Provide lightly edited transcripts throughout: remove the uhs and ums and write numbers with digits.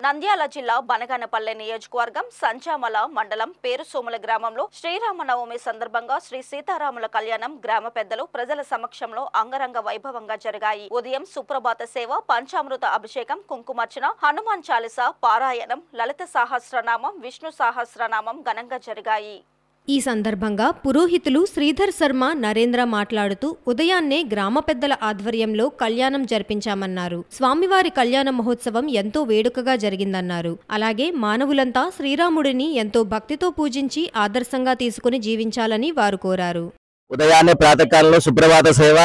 నంద్యాల జిల్లా బనగానపల్లె నియోజకవర్గం సంచామల మండలం పేరుసోముల గ్రామంలో శ్రీరామనవమి సందర్భంగా శ్రీ సీతారాముల కళ్యాణం గ్రామ పెద్దలు ప్రజల సమక్షంలో అంగరంగ వైభవంగా జరిగాయి. ఉదయం సుప్రభాత సేవ, పంచామృత అభిషేకం, కుంకుమార్చన, హనుమాన్ చాలీస పారాయణం, లలిత సహస్రనామం, విష్ణు సహస్రనామం ఘనంగా జరిగాయి. ఈ సందర్భంగా పురోహితులు శ్రీధర్ శర్మ, నరేంద్ర మాట్లాడుతూ ఉదయాన్నే గ్రామ పెద్దల ఆధ్వర్యంలో కళ్యాణం జరిపించామన్నారు. స్వామివారి కళ్యాణ మహోత్సవం ఎంతో వేడుకగా జరిగిందన్నారు. అలాగే మానవులంతా శ్రీరాముడిని ఎంతో భక్తితో పూజించి ఆదర్శంగా తీసుకుని జీవించాలని వారు కోరారు. ఉదయాన్నే ప్రాతకాలంలో సుప్రభాత సేవ,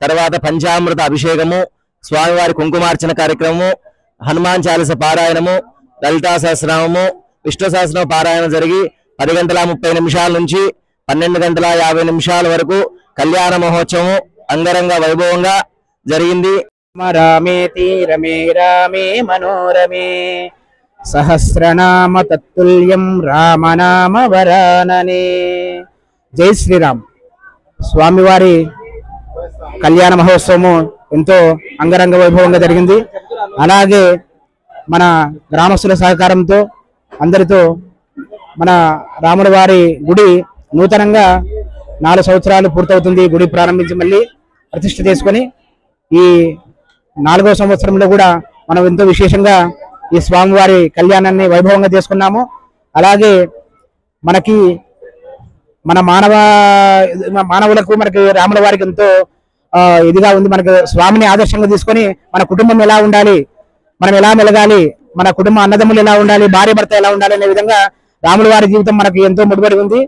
తర్వాత పంచామృత అభిషేకము, స్వామివారి కుంకుమార్చన కార్యక్రమము, హనుమాన్ చాలీస పారాయణము, లలితా సహస్రనామము, విష్ణు సహస్రనామ పారాయణం జరిగి 10 గంటల 30 నిమిషాల నుంచి 12 గంటల 50 నిమిషాల వరకు కళ్యాణ మహోత్సవం అంగరంగ వైభవంగా జరిగింది. రామేతి రమే రామే మనోరమే సహస్రనామ తత్తుల్యం రామనామ వరాననే. జై శ్రీరామ్. స్వామివారి కళ్యాణ మహోత్సవము ఎంతో అంగరంగ వైభవంగా జరిగింది. అలాగే మన గ్రామస్తుల సహకారంతో అందరితో మన రాముల వారి గుడి నూతనంగా 4 సంవత్సరాలు పూర్తవుతుంది. గుడి ప్రారంభించి మళ్ళీ ప్రతిష్ఠ చేసుకొని ఈ 4వ సంవత్సరంలో కూడా మనం ఎంతో విశేషంగా ఈ స్వామివారి కళ్యాణాన్ని వైభవంగా చేసుకున్నాము. అలాగే మనకి మన మానవులకు మనకి రాముల వారికి ఎంతో ఇదిగా ఉంది. మనకు స్వామిని ఆదర్శంగా తీసుకొని మన కుటుంబం ఎలా ఉండాలి, మనం ఎలా మెలగాలి, మన కుటుంబ అన్నదమ్ములు ఎలా ఉండాలి, భార్య భర్త ఎలా ఉండాలి అనే విధంగా రాముల వారి జీవితం మనకి ఎంతో ముడిపడి ఉంది.